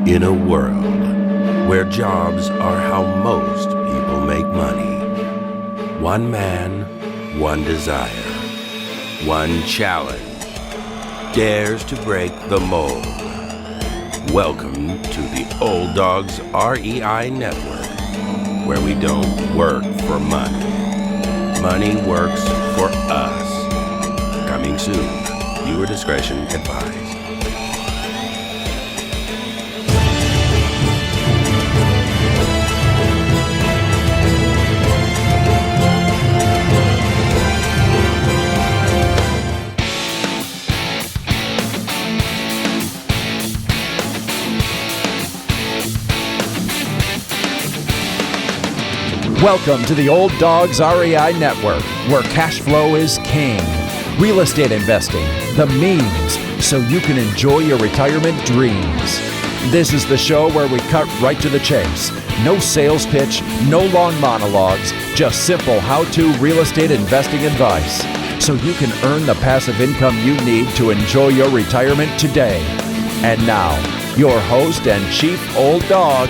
In a world where jobs are how most people make money, one man, one desire, one challenge dares to break the mold. Welcome to the Old Dogs REI Network, where we don't work for money. Money works for us. Coming soon. Viewer discretion advised. Welcome to the Old Dogs REI Network, where cash flow is king. Real estate investing, the means, so you can enjoy your retirement dreams. This is the show where we cut right to the chase. No sales pitch, no long monologues, just simple how-to real estate investing advice, so you can earn the passive income you need to enjoy your retirement today. And now, your host and chief old dog,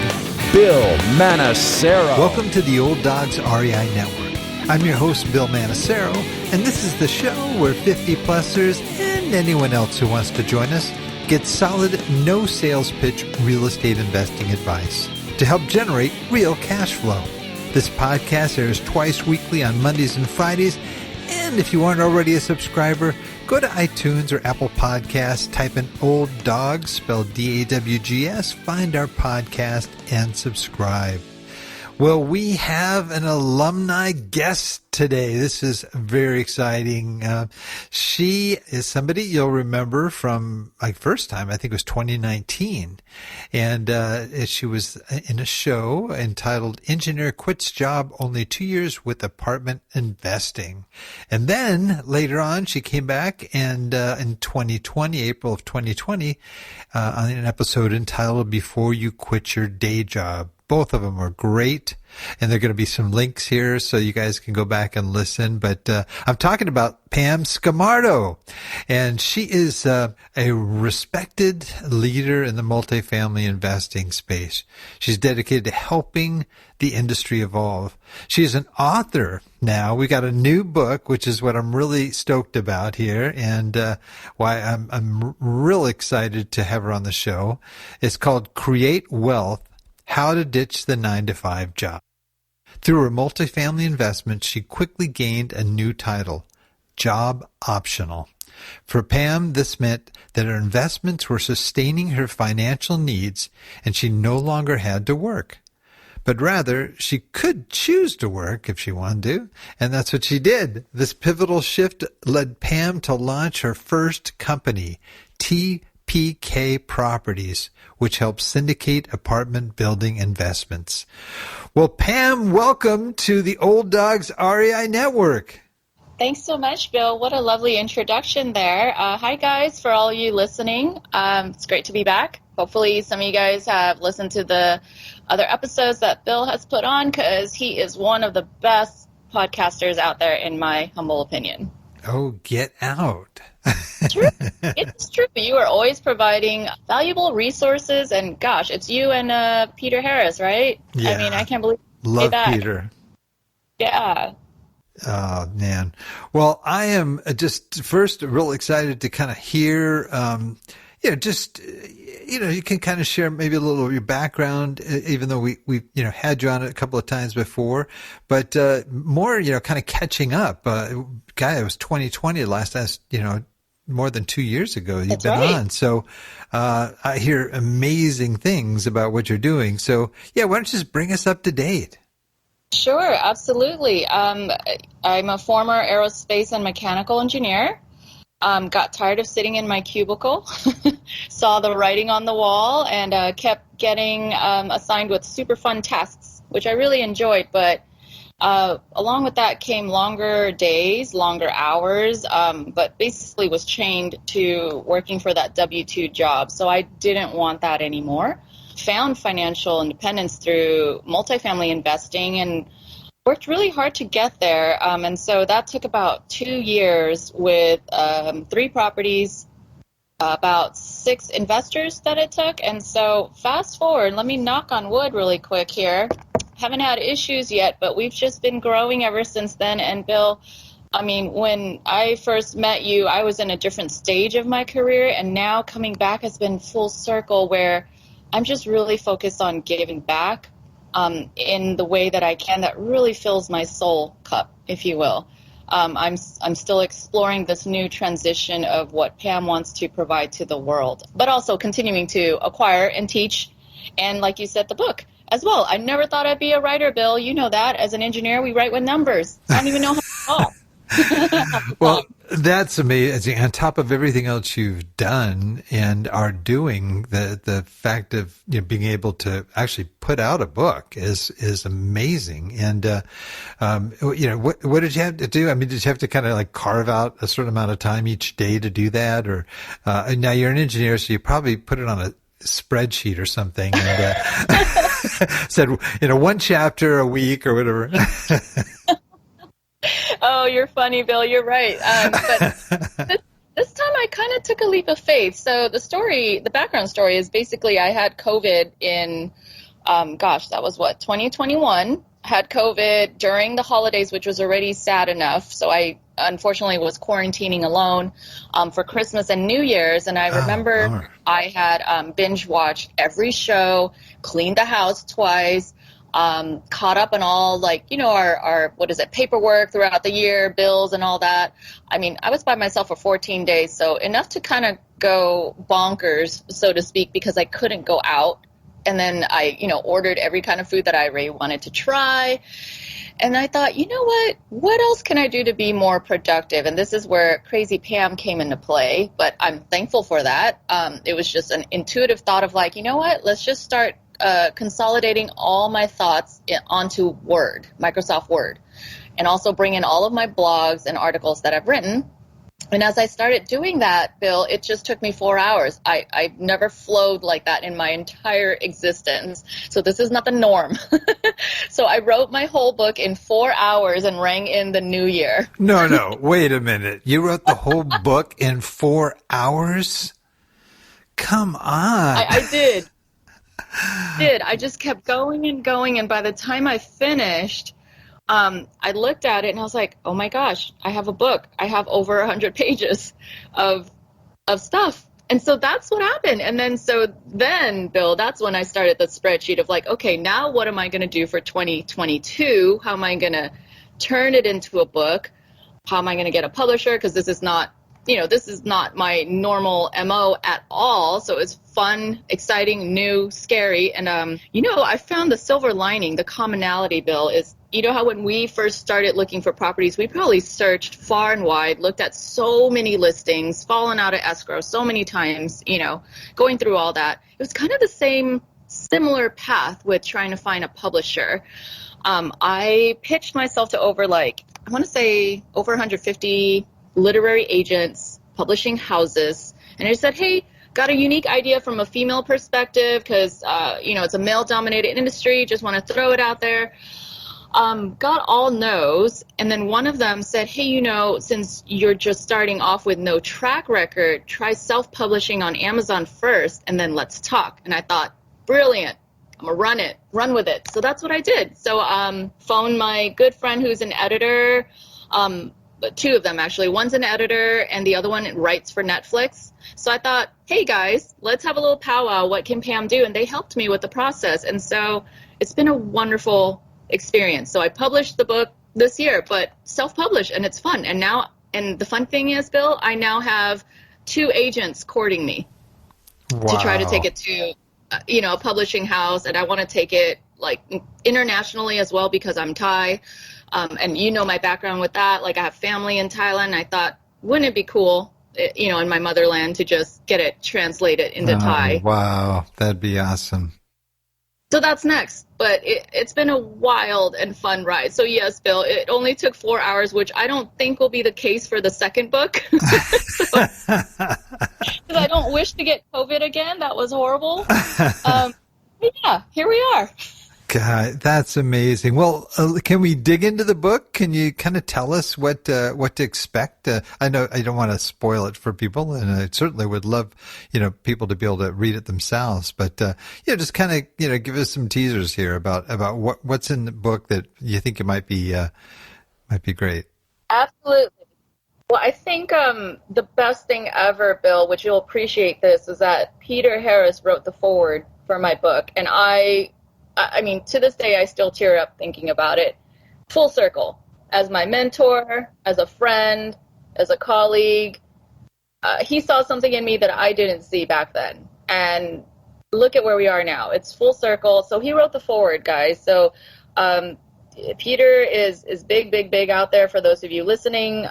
Bill Manacero. Welcome to the Old Dogs REI Network. I'm your host, Bill Manacero, and this is the show where 50-plussers and anyone else who wants to join us get solid, no sales pitch real estate investing advice to help generate real cash flow. This podcast airs twice weekly on Mondays and Fridays, and if you aren't already a subscriber, go to iTunes or Apple Podcasts, type in Old Dogs, spelled D-A-W-G-S, find our podcast, and subscribe. Well, we have an alumni guest today. This is very exciting. She is somebody you'll remember from first time, I think it was 2019. And she was in a show entitled Engineer Quits Job Only 2 Years with Apartment Investing. And then later on, she came back and in 2020, April of 2020, on an episode entitled Before You Quit Your Day Job. Both of them are great, and there are going to be some links here so you guys can go back and listen. But I'm talking about Pam Scamardo, and she is a respected leader in the multifamily investing space. She's dedicated to helping the industry evolve. She's an author now. We got a new book, which is what I'm really stoked about here, and why I'm real excited to have her on the show. It's called Create Wealth: How to Ditch the 9-to-5 Job. Through her multifamily investments, she quickly gained a new title, Job Optional. For Pam, this meant that her investments were sustaining her financial needs and she no longer had to work. But rather, she could choose to work if she wanted to, and that's what she did. This pivotal shift led Pam to launch her first company, TPK Properties, which helps syndicate apartment building investments. Well, Pam, welcome to the Old Dogs REI Network. Thanks so much, Bill. What a lovely introduction there. Hi, guys, for all you listening. It's great to be back. Hopefully some of you guys have listened to the other episodes that Bill has put on, because he is one of the best podcasters out there, in my humble opinion. Oh, get out. True. It's true. You are always providing valuable resources, and gosh, it's you and Peter Harris, right? Yeah. I mean, I can't believe you Love say that. Peter. Yeah. Oh, man. Well, I am just first real excited to kind of hear, you can kind of share maybe a little of your background, even though we had you on it a couple of times before, but more, kind of catching up. It was 2020 last, more than 2 years ago you've That's been right. on. So I hear amazing things about what you're doing. So, yeah, why don't you just bring us up to date? Sure, absolutely. I'm a former aerospace and mechanical engineer. Got tired of sitting in my cubicle, saw the writing on the wall, and kept getting assigned with super fun tasks, which I really enjoyed. But along with that came longer days, longer hours, but basically was chained to working for that W-2 job. So I didn't want that anymore. Found financial independence through multifamily investing and worked really hard to get there. And so that took about 2 years with 3 properties, about 6 investors that it took. And so fast forward, let me knock on wood really quick here. Haven't had issues yet, but we've just been growing ever since then. And Bill, I mean, when I first met you, I was in a different stage of my career, and now coming back has been full circle where I'm just really focused on giving back in the way that I can that really fills my soul cup, if you will. I'm still exploring this new transition of what Pam wants to provide to the world, but also continuing to acquire and teach, and like you said, the book as well. I never thought I'd be a writer, Bill. You know that. As an engineer, we write with numbers. I don't even know how to talk. Well, that's amazing. On top of everything else you've done and are doing, the fact of being able to actually put out a book is amazing. And what did you have to do? I mean, did you have to kind of like carve out a certain amount of time each day to do that? Or now you're an engineer, so you probably put it on a spreadsheet or something and said, one chapter a week or whatever. Oh, you're funny, Bill. You're right. But this time I kind of took a leap of faith. So the background story is basically I had COVID in, that was 2021. Had COVID during the holidays, which was already sad enough. So I unfortunately was quarantining alone for Christmas and New Year's. And I remember I had binge watched every show, cleaned the house twice, caught up on all our paperwork throughout the year, bills and all that. I mean, I was by myself for 14 days, so enough to kind of go bonkers, so to speak, because I couldn't go out. And then I, ordered every kind of food that I really wanted to try. And I thought, what else can I do to be more productive? And this is where Crazy Pam came into play, but I'm thankful for that. It was just an intuitive thought of let's just start consolidating all my thoughts onto Word, Microsoft Word, and also bring in all of my blogs and articles that I've written. And as I started doing that, Bill, it just took me 4 hours. I've never flowed like that in my entire existence. So this is not the norm. So I wrote my whole book in 4 hours and rang in the new year. No, wait a minute. You wrote the whole book in 4 hours? Come on. I did. I just kept going and going, and by the time I finished, I looked at it and I was like, oh my gosh, I have a book. I have over 100 pages of stuff. And so that's what happened. And then Bill, that's when I started the spreadsheet of okay, now what am I going to do for 2022? How am I going to turn it into a book? How am I going to get a publisher? Because this is not my normal MO at all. So it's fun, exciting, new, scary. And, I found the silver lining, the commonality, Bill, is, how when we first started looking for properties, we probably searched far and wide, looked at so many listings, fallen out of escrow so many times, going through all that. It was kind of the same, similar path with trying to find a publisher. I pitched myself to over 150 literary agents, publishing houses, and I said, hey, got a unique idea from a female perspective because it's a male-dominated industry, just want to throw it out there. Got all no's, and then one of them said, hey, since you're just starting off with no track record, try self-publishing on Amazon first, and then let's talk. And I thought, brilliant, I'm gonna run with it. So that's what I did. So phoned my good friend who's an editor, two of them actually. One's an editor and the other one writes for Netflix. So I thought, hey guys, let's have a little powwow. What can Pam do? And they helped me with the process. And so it's been a wonderful experience. So I published the book this year, but self-published, and it's fun. And the fun thing is, Bill, I now have 2 agents courting me to try to take it to, a publishing house. And I want to take it internationally as well because I'm Thai. And my background with that, I have family in Thailand. I thought, wouldn't it be cool, in my motherland to just get it translated into Thai? Wow, that'd be awesome. So that's next, but it's been a wild and fun ride. So yes, Bill, it only took 4 hours, which I don't think will be the case for the second book. Because I don't wish to get COVID again. That was horrible. But yeah, here we are. God, that's amazing. Well, can we dig into the book? Can you kind of tell us what to expect? I know I don't want to spoil it for people, and I certainly would love, people to be able to read it themselves. But just kind of give us some teasers here about what's in the book that you think it might be great. Absolutely. Well, I think the best thing ever, Bill, which you'll appreciate this, is that Peter Harris wrote the foreword for my book, and I mean, to this day, I still tear up thinking about it. Full circle. As my mentor, as a friend, as a colleague, he saw something in me that I didn't see back then. And look at where we are now. It's full circle. So he wrote the foreword, guys. So Peter is big out there for those of you listening.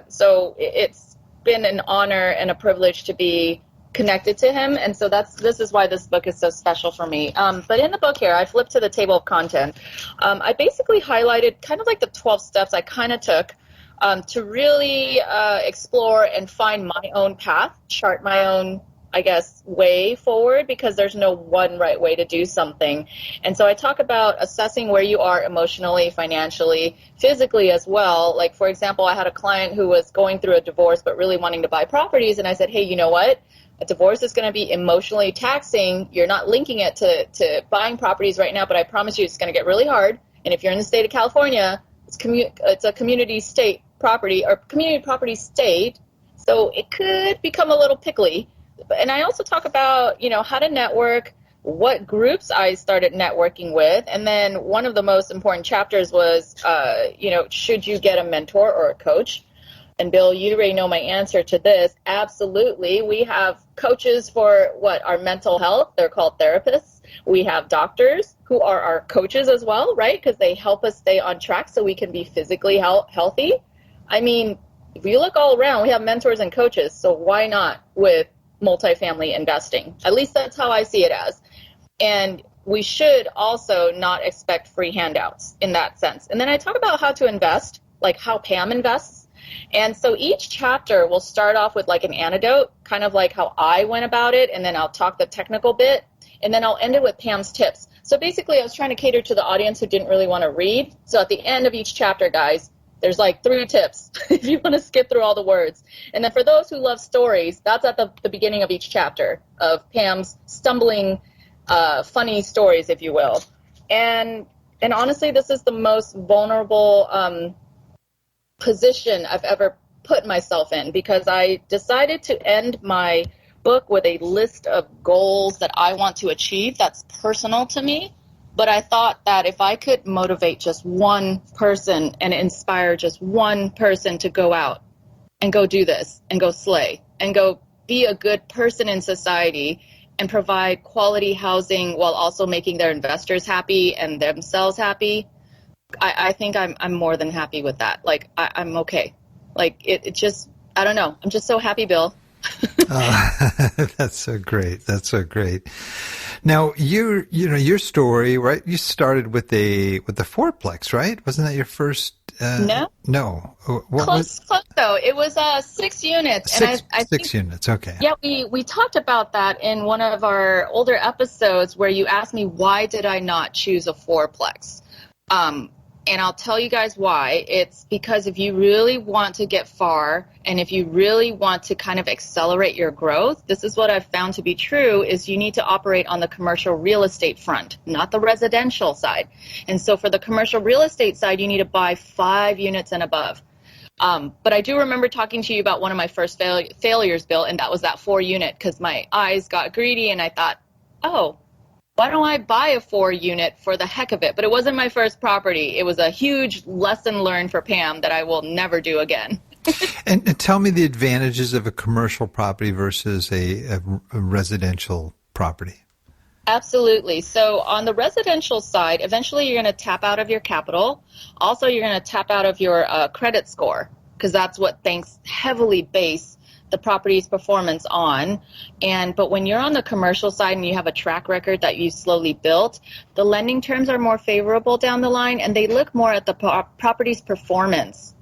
So it's been an honor and a privilege to be connected to him, and so this is why this book is so special for me. But in the book here, I flipped to the table of content. I basically highlighted kind of like the 12 steps I kind of took to really explore and find my own path, chart my own, I guess, way forward, because there's no one right way to do something. And so I talk about assessing where you are emotionally, financially, physically as well. Like, for example, I had a client who was going through a divorce but really wanting to buy properties, and I said, hey, you know what? A divorce is going to be emotionally taxing. You're not linking it to buying properties right now, but I promise you it's going to get really hard. And if you're in the state of California, it's a community state property, or community property state, so it could become a little pickly. And I also talk about, how to network, what groups I started networking with. And then one of the most important chapters was, should you get a mentor or a coach? And Bill, you already know my answer to this. Absolutely. We have coaches for our mental health. They're called therapists. We have doctors who are our coaches as well, right? Because they help us stay on track so we can be physically healthy. I mean, if you look all around, we have mentors and coaches. So why not with multifamily investing? At least that's how I see it as. And we should also not expect free handouts in that sense. And then I talk about how to invest, like how Pam invests. And so each chapter will start off with like an anecdote, kind of like how I went about it, and then I'll talk the technical bit, and then I'll end it with Pam's tips. So basically I was trying to cater to the audience who didn't really want to read. So at the end of each chapter, guys, there's like 3 tips if you want to skip through all the words. And then for those who love stories, that's at the beginning of each chapter of Pam's stumbling, funny stories, if you will. And honestly, this is the most vulnerable position I've ever put myself in, because I decided to end my book with a list of goals that I want to achieve that's personal to me. But I thought that if I could motivate just one person and inspire just one person to go out and go do this and go slay and go be a good person in society and provide quality housing while also making their investors happy and themselves happy, I think I'm more than happy with that. Like, I'm okay. Like, it just, I don't know. I'm just so happy, Bill. That's so great. That's so great. Now, your story, right? You started with the fourplex, right? Wasn't that your first? No. Close though. It was 6 units. I think 6 units. Okay. Yeah, we talked about that in one of our older episodes where you asked me why did I not choose a fourplex. And I'll tell you guys why. It's because if you really want to get far and if you really want to kind of accelerate your growth, this is what I've found to be true, is you need to operate on the commercial real estate front, not the residential side. And so for the commercial real estate side, you need to buy 5 units and above. But I do remember talking to you about one of my first failures, Bill, and that was that 4 unit, because my eyes got greedy and I thought, oh, why don't I buy a 4 unit for the heck of it? But it wasn't my first property. It was a huge lesson learned for Pam that I will never do again. And tell me the advantages of a commercial property versus a residential property. Absolutely. So on the residential side, eventually you're going to tap out of your capital. Also, you're going to tap out of your credit score, because that's what banks heavily base the property's performance on. But when you're on the commercial side and you have a track record that you slowly built, the lending terms are more favorable down the line, and they look more at the property's performance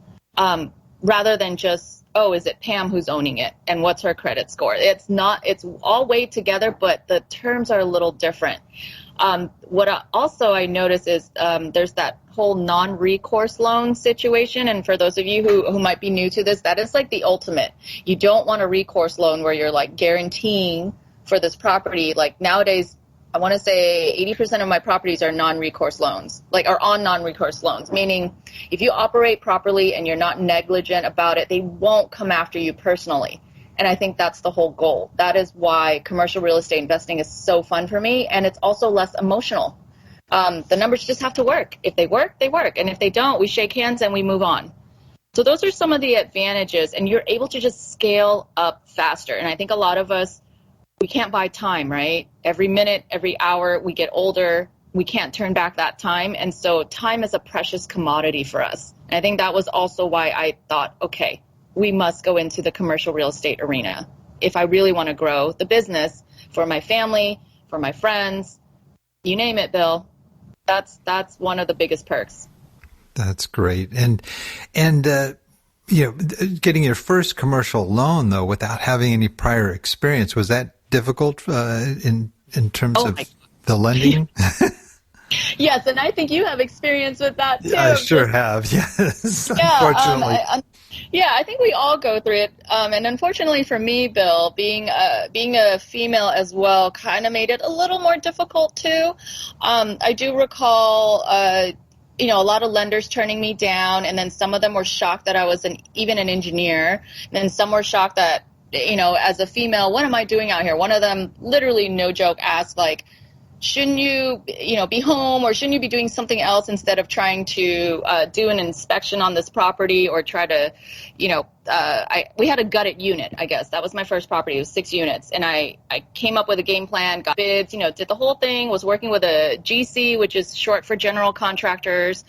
rather than just, oh, is it Pam who's owning it and what's her credit score? It's not, it's all weighed together, but the terms are a little different. I notice is there's that whole non-recourse loan situation. And for those of you who might be new to this, that is like the ultimate. You don't want a recourse loan where you're like guaranteeing for this property. Like nowadays, I want to say 80% of my properties are non-recourse loans, are on non-recourse loans, meaning if you operate properly and you're not negligent about it, they won't come after you personally. And I think that's the whole goal. That is why commercial real estate investing is so fun for me. And it's also less emotional. The numbers just have to work. If they work, they work. And if they don't, we shake hands and we move on. So those are some of the advantages. And you're able to just scale up faster. And I think a lot of us, we can't buy time, right? Every minute, every hour, we get older. We can't turn back that time. And so time is a precious commodity for us. And I think that was also why I thought, okay, we must go into the commercial real estate arena if I really want to grow the business for my family, for my friends, you name it, Bill. That's one of the biggest perks. That's great. And getting your first commercial loan though, without having any prior experience, was that difficult in terms of the lending? Yes, and I think you have experience with that too. I sure have. Yes, unfortunately. I think we all go through it. And unfortunately for me, Bill, being a female as well kind of made it a little more difficult too. I do recall, a lot of lenders turning me down, and then some of them were shocked that I was even an engineer. And then some were shocked that, as a female, what am I doing out here? One of them, literally no joke, asked shouldn't you, be home, or shouldn't you be doing something else instead of trying to do an inspection on this property, or try to, we had a gutted unit, I guess. That was my first property. It was 6 units. And I came up with a game plan, got bids, did the whole thing, was working with a GC, which is short for general contractors,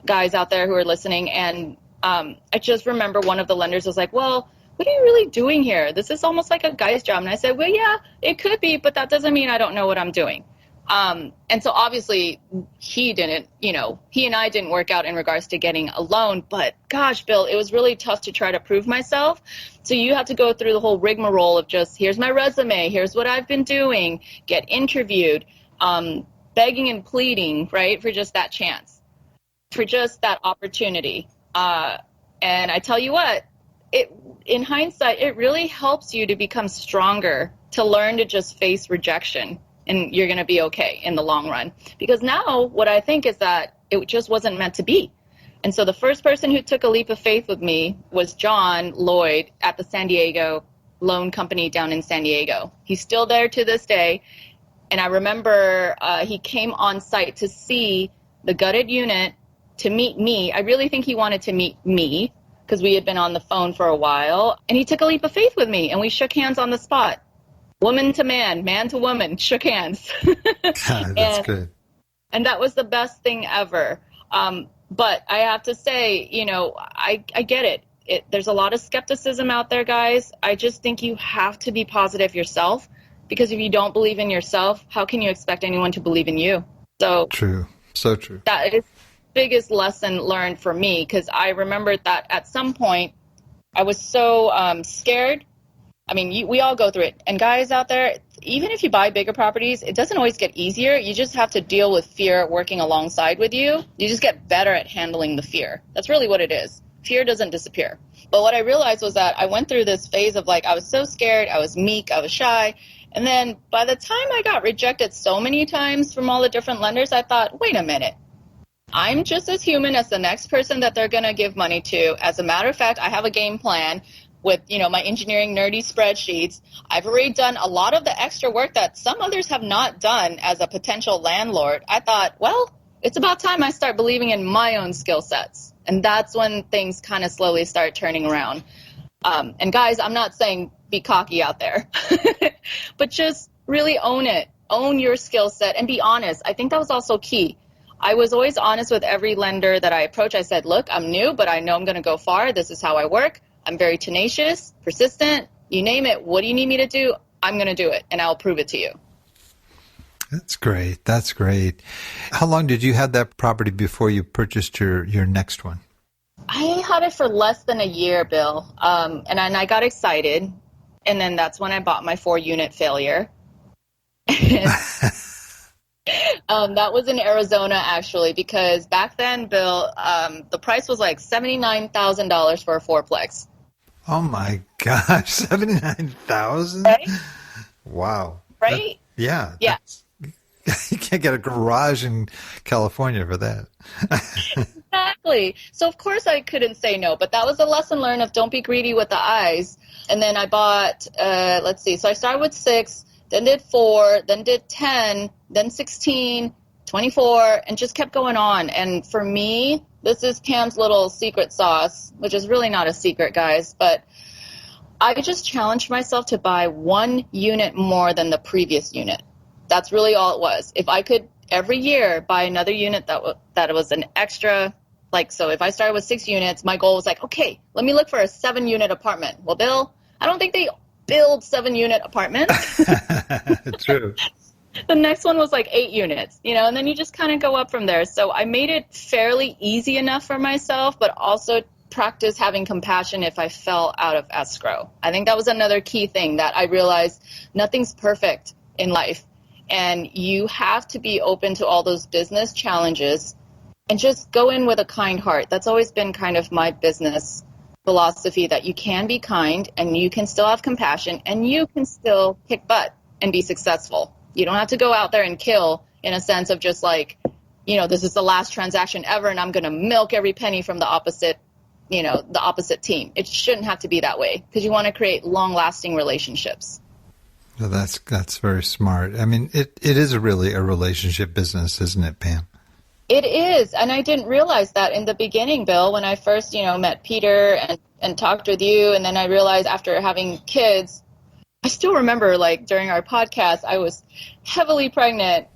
guys out there who are listening. And I just remember one of the lenders was like, well, what are you really doing here? This is almost like a guy's job. And I said, well, yeah, it could be, but that doesn't mean I don't know what I'm doing. And so obviously he didn't, he and I didn't work out in regards to getting a loan, but gosh, Bill, it was really tough to try to prove myself. So you have to go through the whole rigmarole of just, here's my resume, here's what I've been doing, get interviewed, begging and pleading, right, for just that chance, for just that opportunity. And I tell you what, in hindsight, it really helps you to become stronger, to learn to just face rejection. And you're going to be okay in the long run. Because now what I think is that it just wasn't meant to be. And so the first person who took a leap of faith with me was John Lloyd at the San Diego loan company down in San Diego. He's still there to this day. And I remember he came on site to see the gutted unit, to meet me. I really think he wanted to meet me because we had been on the phone for a while. And he took a leap of faith with me, and we shook hands on the spot. Woman to man to woman, shook hands. God, that's good. And that was the best thing ever. But I have to say, I get it. There's a lot of skepticism out there, guys. I just think you have to be positive yourself, because if you don't believe in yourself, how can you expect anyone to believe in you? So true. That is the biggest lesson learned for me, because I remembered that at some point I was so scared. I mean, we all go through it. And guys out there, even if you buy bigger properties, it doesn't always get easier. You just have to deal with fear working alongside with you. You just get better at handling the fear. That's really what it is. Fear doesn't disappear. But what I realized was that I went through this phase of I was so scared, I was meek, I was shy. And then by the time I got rejected so many times from all the different lenders, I thought, wait a minute. I'm just as human as the next person that they're going to give money to. As a matter of fact, I have a game plan with, my engineering nerdy spreadsheets. I've already done a lot of the extra work that some others have not done as a potential landlord. I thought, well, it's about time I start believing in my own skill sets. And that's when things kind of slowly start turning around. And guys, I'm not saying be cocky out there, but just really own it. Own your skill set and be honest. I think that was also key. I was always honest with every lender that I approached. I said, look, I'm new, but I know I'm going to go far. This is how I work. I'm very tenacious, persistent, you name it. What do you need me to do? I'm going to do it, and I'll prove it to you. That's great. How long did you have that property before you purchased your next one? I had it for less than a year, Bill. And then I got excited, and then that's when I bought my 4-unit failure. That was in Arizona, actually, because back then, Bill, the price was like $79,000 for a fourplex. Oh my gosh, 79,000? Right? Wow. Right? Yeah. Yeah. You can't get a garage in California for that. Exactly. So of course I couldn't say no, but that was a lesson learned of don't be greedy with the eyes. And then I bought, let's see, so I started with 6, then did 4, then did 10, then 16, 24, and just kept going on. And for me, this is Pam's little secret sauce, which is really not a secret, guys, but I just challenged myself to buy 1 unit more than the previous unit. That's really all it was. If I could every year buy another unit that was an extra, like, so if I started with 6 units, my goal was like, okay, let me look for a 7-unit apartment. Well, Bill, I don't think they build 7-unit apartments. True. The next one was like 8 units, and then you just kind of go up from there. So I made it fairly easy enough for myself, but also practice having compassion if I fell out of escrow. I think that was another key thing that I realized nothing's perfect in life. And you have to be open to all those business challenges and just go in with a kind heart. That's always been kind of my business philosophy, that you can be kind and you can still have compassion and you can still kick butt and be successful. You don't have to go out there and kill in a sense of just like, this is the last transaction ever and I'm going to milk every penny from the opposite team. It shouldn't have to be that way because you want to create long-lasting relationships. Well, that's very smart. I mean, it is really a relationship business, isn't it, Pam? It is. And I didn't realize that in the beginning, Bill, when I first, met Peter and talked with you. And then I realized after having kids, I still remember like during our podcast, I was heavily pregnant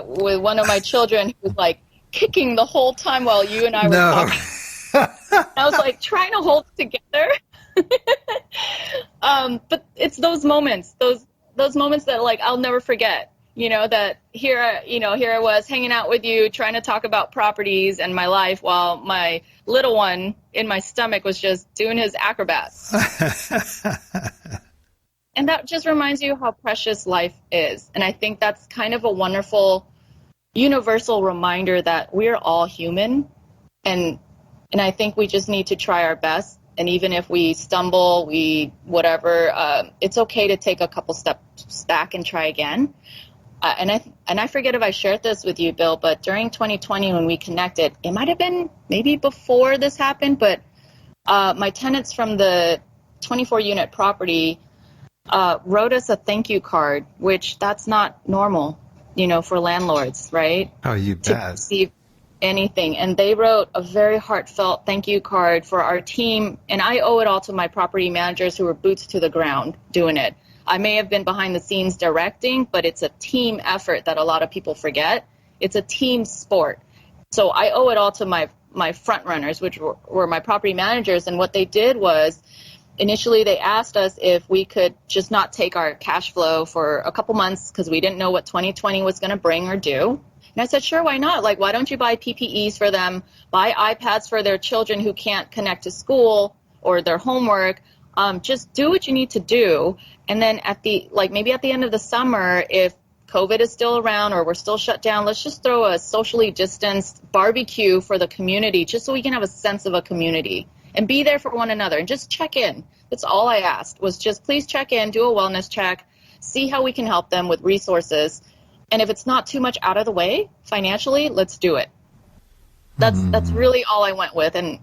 with one of my children who was like kicking the whole time while you and I were talking. I was like trying to hold it together. But it's those moments that like I'll never forget, that here I was hanging out with you trying to talk about properties and my life while my little one in my stomach was just doing his acrobats. And that just reminds you how precious life is. And I think that's kind of a wonderful universal reminder that we're all human. And I think we just need to try our best. And even if we stumble, it's okay to take a couple steps back and try again. And I forget if I shared this with you, Bill, but during 2020 when we connected, it might have been maybe before this happened, but my tenants from the 24-unit property wrote us a thank you card, which that's not normal, for landlords, right? Oh, you bet. To receive anything. And they wrote a very heartfelt thank you card for our team. And I owe it all to my property managers who were boots to the ground doing it. I may have been behind the scenes directing, but it's a team effort that a lot of people forget. It's a team sport. So I owe it all to my front runners, which were my property managers. And what they did was initially they asked us if we could just not take our cash flow for a couple months because we didn't know what 2020 was going to bring or do. And I said, sure, why not? Like, why don't you buy PPEs for them, buy iPads for their children who can't connect to school or their homework? Just do what you need to do. And then maybe at the end of the summer, if COVID is still around or we're still shut down, let's just throw a socially distanced barbecue for the community, just so we can have a sense of a community and be there for one another and just check in. That's all I asked, was just please check in, do a wellness check, see how we can help them with resources. And if it's not too much out of the way financially, let's do it. That's really all I went with. And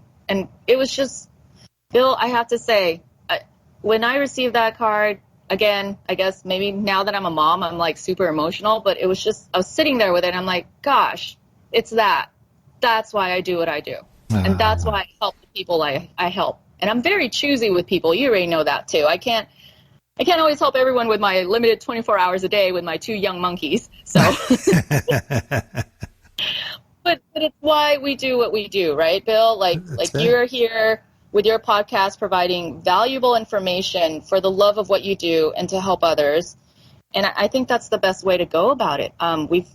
it was just, Bill, I have to say, when I received that card, again, I guess maybe now that I'm a mom, I'm like super emotional, but it was just, I was sitting there with it and I'm like, gosh, it's that. That's why I do what I do. And that's why I help the people I help. And I'm very choosy with people. You already know that too. I can't always help everyone with my limited 24 hours a day with my 2 young monkeys. So, but it's why we do what we do, right, Bill? Like you're here with your podcast providing valuable information for the love of what you do and to help others. And I think that's the best way to go about it.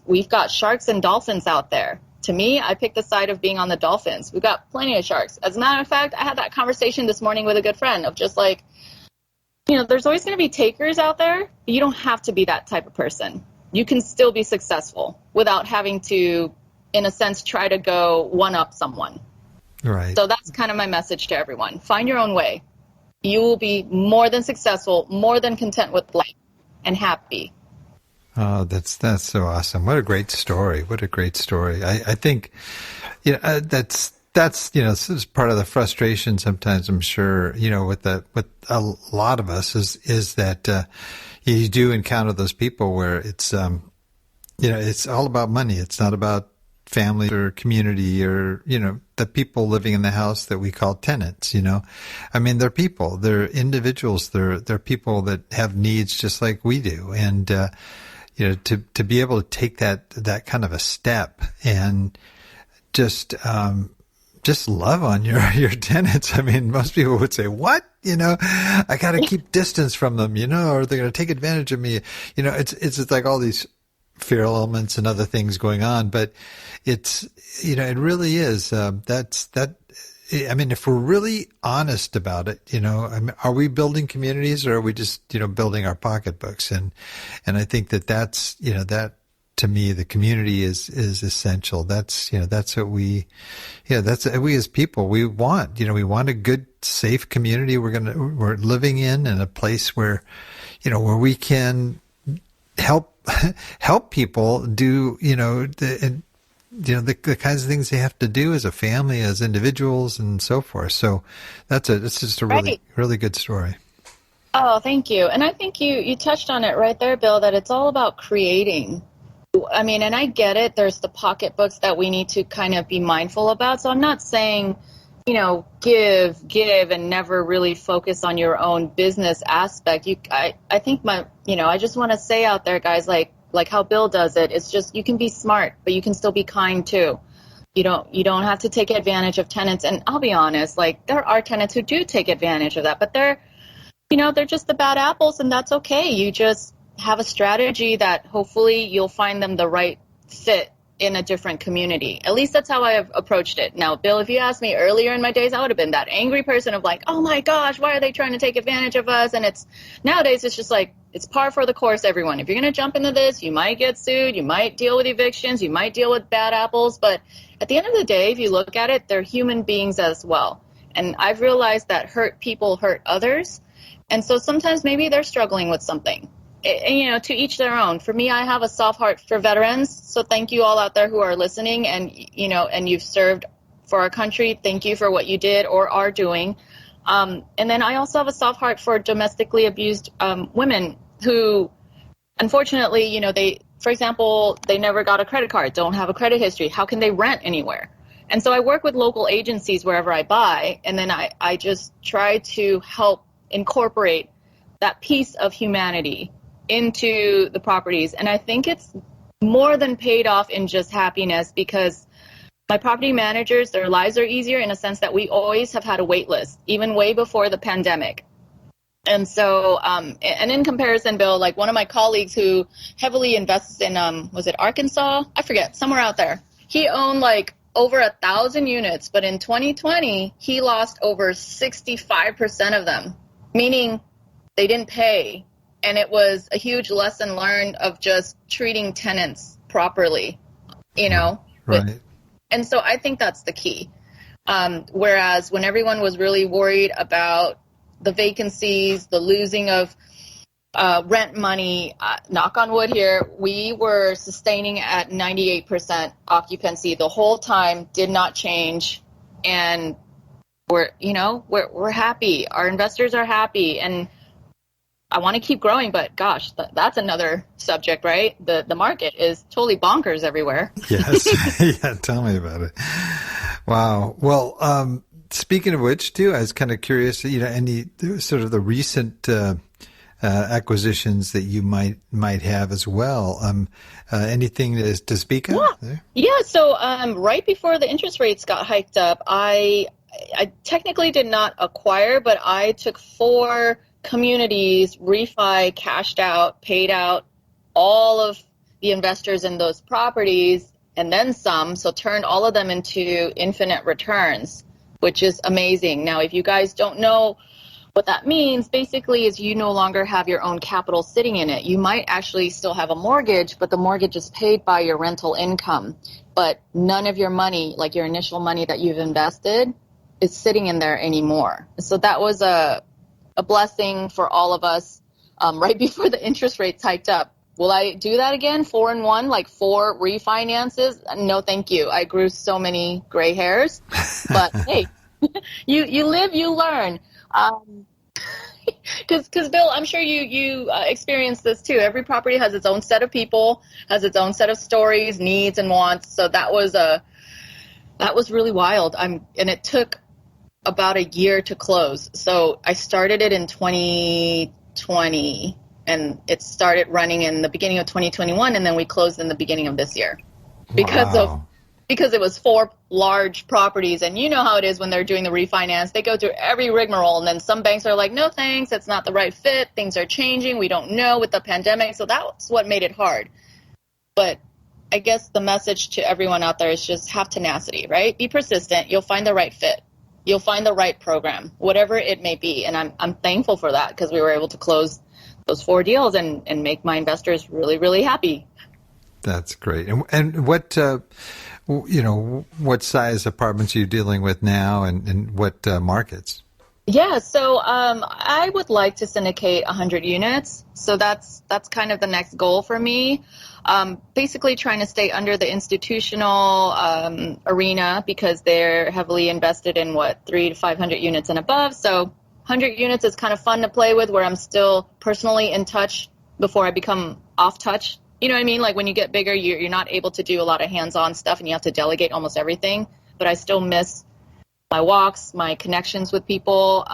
We've got sharks and dolphins out there. To me, I picked the side of being on the dolphins. We've got plenty of sharks. As a matter of fact, I had that conversation this morning with a good friend of just like, there's always going to be takers out there, but you don't have to be that type of person. you can still be successful without having to, in a sense, try to go one up someone. Right. So that's kind of my message to everyone. Find your own way. You will be more than successful, more than content with life, and happy. Oh, that's so awesome. What a great story. What a great story. I think, that's, this is part of the frustration sometimes, I'm sure, with a lot of us is that, you do encounter those people where it's, it's all about money. It's not about family or community or, the people living in the house that we call tenants, I mean, they're people, they're individuals, they're people that have needs just like we do. And, to be able to take that kind of a step and just love on your tenants. I mean, most people would say, what? I got to keep distance from them, or they're going to take advantage of me. It's like all these fear elements and other things going on, but it's, it really is, I mean, if we're really honest about it, are we building communities or are we just, building our pocketbooks? And I think that's, that to me, the community is essential. That's what we as people, we want, we want a good, safe community we're living in a place where, where we can help people do, the kinds of things they have to do as a family, as individuals, and so forth. So it's just a really, really good story. Oh, thank you. And I think you touched on it right there, Bill, that it's all about creating. I mean, and I get it. There's the pocketbooks that we need to kind of be mindful about. So I'm not saying, give and never really focus on your own business aspect. I think I just want to say out there, guys, like how Bill does it. It's just, you can be smart, but you can still be kind too. You don't have to take advantage of tenants. And I'll be honest, there are tenants who do take advantage of that, but they're just the bad apples, and that's okay. You just have a strategy that hopefully you'll find them the right fit in a different community. At least that's how I have approached it. Now, Bill, if you asked me earlier in my days, I would have been that angry person of oh my gosh, why are they trying to take advantage of us? And nowadays it's just it's par for the course, everyone. If you're going to jump into this, you might get sued, you might deal with evictions, you might deal with bad apples. But at the end of the day, if you look at it, they're human beings as well. And I've realized that hurt people hurt others. And so sometimes maybe they're struggling with something. And, to each their own. For me, I have a soft heart for veterans. So thank you all out there who are listening and you've served for our country. Thank you for what you did or are doing. And then I also have a soft heart for domestically abused women who, unfortunately, for example, they never got a credit card, don't have a credit history. How can they rent anywhere? And so I work with local agencies wherever I buy. And then I just try to help incorporate that piece of humanity into the properties. And I think it's more than paid off in just happiness, because my property managers, their lives are easier in a sense that we always have had a wait list, even way before the pandemic. And so, and in comparison, Bill, one of my colleagues who heavily invests in, was it Arkansas? I forget, somewhere out there. He owned over 1,000 units, but in 2020, he lost over 65% of them, meaning they didn't pay. And it was a huge lesson learned of just treating tenants properly, Right. And so I think that's the key. Whereas when everyone was really worried about the vacancies, the losing of rent money, knock on wood here, we were sustaining at 98% occupancy the whole time, did not change. And we're happy. Our investors are happy. And I want to keep growing, but gosh, that's another subject, right? The market is totally bonkers everywhere. Yes. Yeah. Tell me about it. Wow. Well, speaking of which too, I was kind of curious, any sort of the recent, acquisitions that you might have as well. Anything to speak of? There? Yeah. So, right before the interest rates got hiked up, I technically did not acquire, but I took 4 communities, refi, cashed out, paid out all of the investors in those properties and then some. So turned all of them into infinite returns, which is amazing. Now, if you guys don't know What that means basically is you no longer have your own capital sitting in it. You might actually still have a mortgage, but the mortgage is paid by your rental income. But none of your money, like your initial money that you've invested, is sitting in there anymore. So that was a blessing for all of us right before the interest rates hiked up. Will I do that again? 4 in 1, like 4 refinances? No, thank you. I grew so many gray hairs. But hey, you live, you learn. Because Bill, I'm sure you experienced this too. Every property has its own set of people, has its own set of stories, needs, and wants. So that was really wild. And it took about a year to close. So I started it in 2020, and it started running in the beginning of 2021, and then we closed in the beginning of this year because it was 4 large properties. And you know how it is when they're doing the refinance. They go through every rigmarole, and then some banks are like, no thanks, it's not the right fit, things are changing, we don't know with the pandemic. So that's what made it hard. But I guess the message to everyone out there is just have tenacity, right? Be persistent. You'll find the right fit. You'll find the right program, whatever it may be. And I'm thankful for that, because we were able to close those 4 deals and make my investors really, really happy. That's great. And what, what size apartments are you dealing with now, and what markets? Yeah, so I would like to syndicate 100 units. So that's kind of the next goal for me. Basically trying to stay under the institutional arena, because they're heavily invested in 300 to 500 units and above. So 100 units is kind of fun to play with, where I'm still personally in touch before I become off touch. You know what I mean? Like when you get bigger, you're not able to do a lot of hands-on stuff, and you have to delegate almost everything. But I still miss my walks, my connections with people.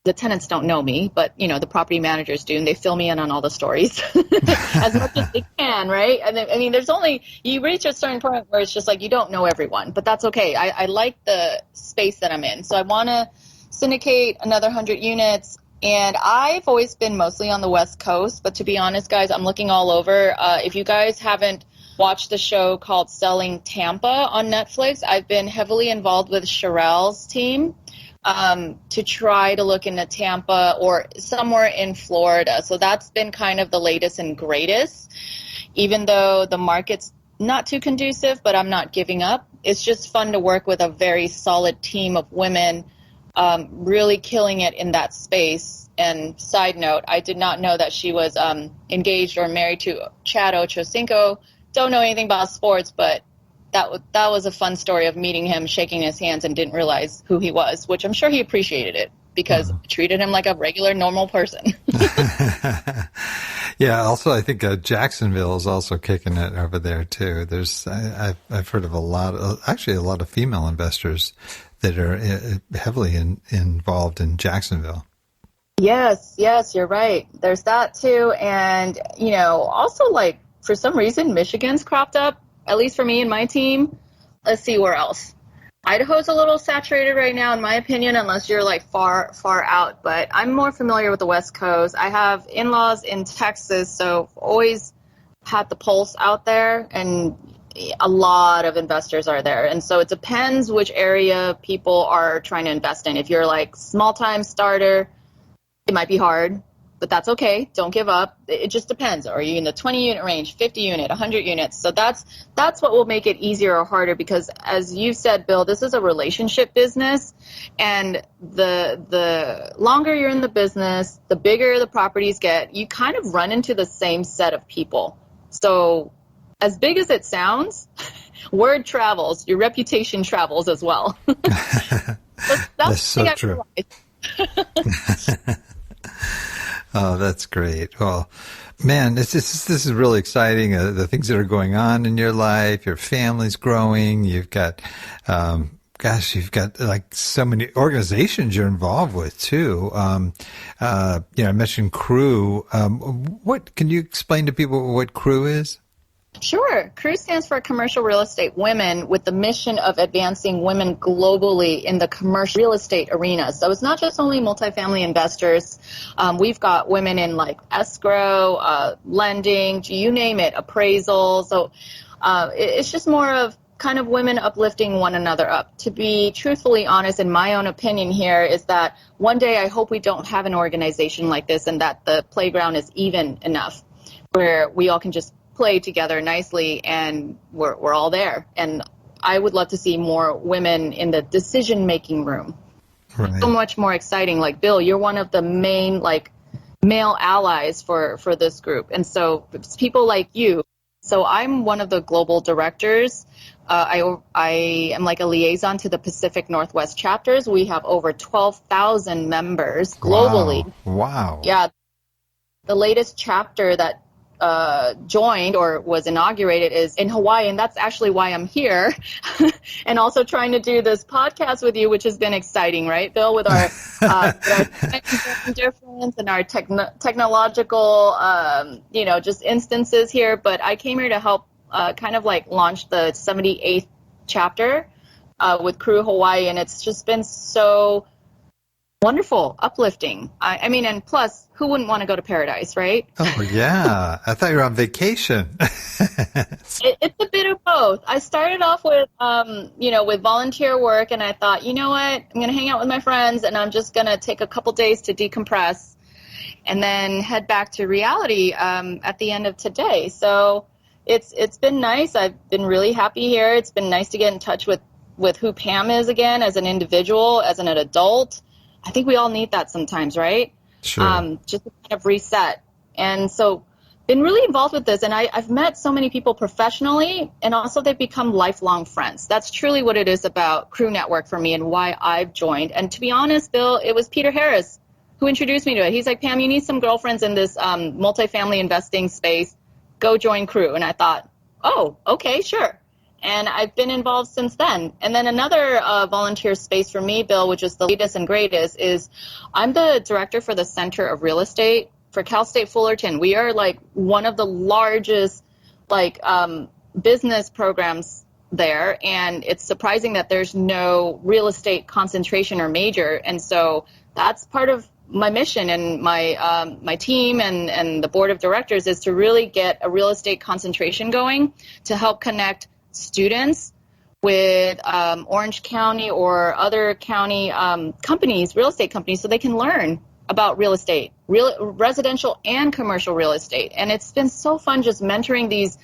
The tenants don't know me, but the property managers do, and they fill me in on all the stories as much as they can, right? And then, I mean, you reach a certain point where it's just like you don't know everyone, but that's okay. I like the space that I'm in, so I want to syndicate another 100 units. And I've always been mostly on the West Coast, but to be honest, guys, I'm looking all over. If you guys haven't watched the show called Selling Tampa on Netflix, I've been heavily involved with Sherelle's team to try to look into Tampa or somewhere in Florida. So that's been kind of the latest and greatest, even though the market's not too conducive, but I'm not giving up. It's just fun to work with a very solid team of women, really killing it in that space. And side note, I did not know that she was engaged or married to Chad Ochocinco. Don't know anything about sports, but that was a fun story of meeting him, shaking his hands, and didn't realize who he was, which I'm sure he appreciated it, because I treated him like a regular, normal person. Yeah. Also, I think Jacksonville is also kicking it over there too. I've heard of a lot of female investors that are heavily involved in Jacksonville. Yes, you're right. There's that too. And, also like for some reason, Michigan's cropped up, at least for me and my team. Let's see where else. Idaho's a little saturated right now, in my opinion, unless you're like far, far out. But I'm more familiar with the West Coast. I have in-laws in Texas, so always had the pulse out there, and a lot of investors are there. And so it depends which area people are trying to invest in. If you're like small-time starter, it might be hard, but that's okay. Don't give up. It just depends. Are you in the 20-unit range, 50 unit, 100 units? So that's what will make it easier or harder, because as you said, Bill, this is a relationship business, and the longer you're in the business, the bigger the properties get, you kind of run into the same set of people. So as big as it sounds, word travels, your reputation travels as well. That's so true. Oh, that's great. Well, man, this is really exciting. The things that are going on in your life, your family's growing. You've got, you've got like so many organizations you're involved with too. I mentioned CREW. What can you explain to people what CREW is? Sure. CREW stands for Commercial Real Estate Women, with the mission of advancing women globally in the commercial real estate arena. So it's not just only multifamily investors. We've got women in like escrow, lending, you name it, appraisal. So it's just more of kind of women uplifting one another up. To be truthfully honest, in my own opinion here, is that one day I hope we don't have an organization like this and that the playground is even enough where we all can just play together nicely and we're all there. And I would love to see more women in the decision-making room. Right. So much more exciting. Like, Bill, you're one of the main, like, male allies for this group. And so it's people like you. So I'm one of the global directors. I am like a liaison to the Pacific Northwest chapters. We have over 12,000 members globally. Wow. Yeah. The latest chapter that joined or was inaugurated is in Hawaii, and that's actually why I'm here, and also trying to do this podcast with you, which has been exciting, right, Bill, with our time difference and our technological, just instances here. But I came here to help kind of like launch the 78th chapter with Crew Hawaii, and it's just been so wonderful, uplifting. I mean, and plus, who wouldn't want to go to paradise, right? Oh, yeah. I thought you were on vacation. It's a bit of both. I started off with, with volunteer work, and I thought, you know what, I'm going to hang out with my friends, and I'm just going to take a couple days to decompress, and then head back to reality at the end of today. So it's been nice. I've been really happy here. It's been nice to get in touch with who Pam is again as an individual, as an adult. I think we all need that sometimes, right? Sure. Just to kind of reset. And so been really involved with this. And I've met so many people professionally, and also they've become lifelong friends. That's truly what it is about Crew Network for me and why I've joined. And to be honest, Bill, it was Peter Harris who introduced me to it. He's like, Pam, you need some girlfriends in this multifamily investing space. Go join Crew. And I thought, oh, okay, sure. And I've been involved since then. And then another volunteer space for me, Bill, which is the latest and greatest, is I'm the director for the Center of Real Estate for Cal State Fullerton. We are like one of the largest business programs there. And it's surprising that there's no real estate concentration or major. And so that's part of my mission and my team and the board of directors is to really get a real estate concentration going to help connect students with Orange County or other county companies, real estate companies, so they can learn about real estate, residential and commercial real estate. And it's been so fun just mentoring these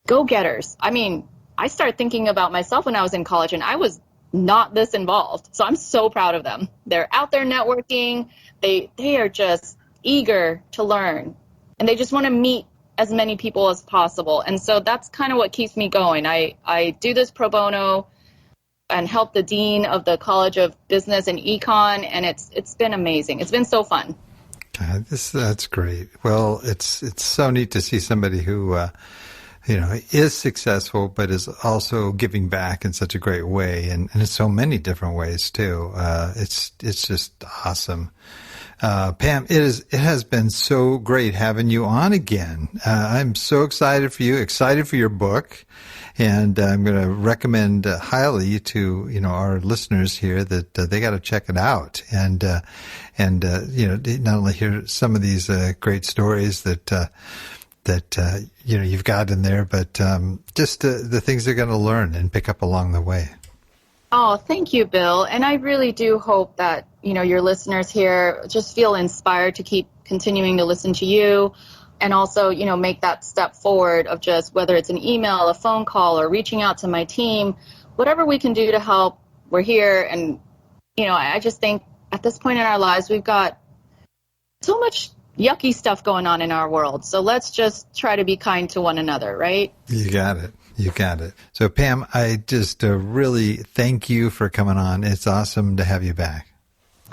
go-getters. I mean, I started thinking about myself when I was in college, and I was not this involved. So I'm so proud of them. They're out there networking. They are just eager to learn, and they just want to meet as many people as possible. And so that's kind of what keeps me going. I do this pro bono and help the dean of the College of Business and Econ, and it's been amazing. It's been so fun. God, that's great. Well, it's so neat to see somebody who is successful, but is also giving back in such a great way, and in so many different ways too. It's just awesome. Pam, it has been so great having you on again. I'm so excited for you, excited for your book, and I'm going to recommend highly to our listeners here that they got to check it out and not only hear some of these great stories that you've got in there, but just the things they're going to learn and pick up along the way. Oh, thank you, Bill. And I really do hope that, your listeners here just feel inspired to keep continuing to listen to you and also, make that step forward of just whether it's an email, a phone call, or reaching out to my team, whatever we can do to help, we're here. And, I just think at this point in our lives, we've got so much yucky stuff going on in our world. So let's just try to be kind to one another, right? You got it. You got it. So, Pam, I just really thank you for coming on. It's awesome to have you back.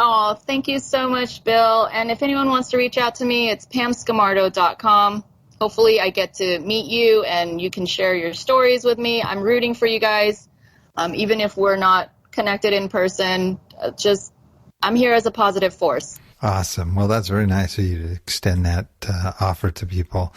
Oh, thank you so much, Bill. And if anyone wants to reach out to me, it's pamscamardo.com. Hopefully I get to meet you and you can share your stories with me. I'm rooting for you guys. Even if we're not connected in person, I'm here as a positive force. Awesome. Well, that's very nice of you to extend that offer to people.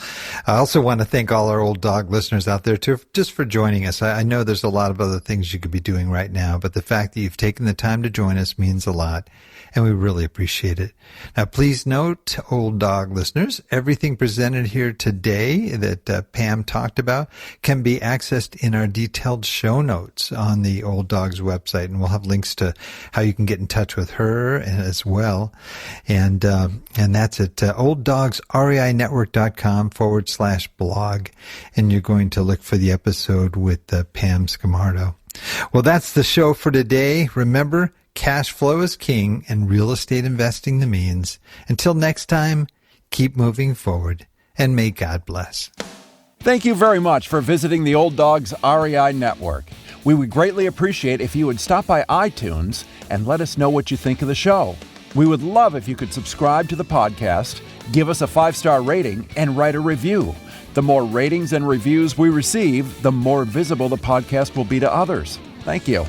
I also want to thank all our Old Dog listeners out there, too, just for joining us. I know there's a lot of other things you could be doing right now, but the fact that you've taken the time to join us means a lot, and we really appreciate it. Now, please note, Old Dog listeners, everything presented here today that Pam talked about can be accessed in our detailed show notes on the Old Dog's website, and we'll have links to how you can get in touch with her as well. And that's at olddogsreinetwork.com/blog. And you're going to look for the episode with Pam Scamardo. Well, that's the show for today. Remember, cash flow is king and real estate investing the means. Until next time, keep moving forward and may God bless. Thank you very much for visiting the Old Dogs REI Network. We would greatly appreciate if you would stop by iTunes and let us know what you think of the show. We would love if you could subscribe to the podcast, give us a 5-star rating, and write a review. The more ratings and reviews we receive, the more visible the podcast will be to others. Thank you.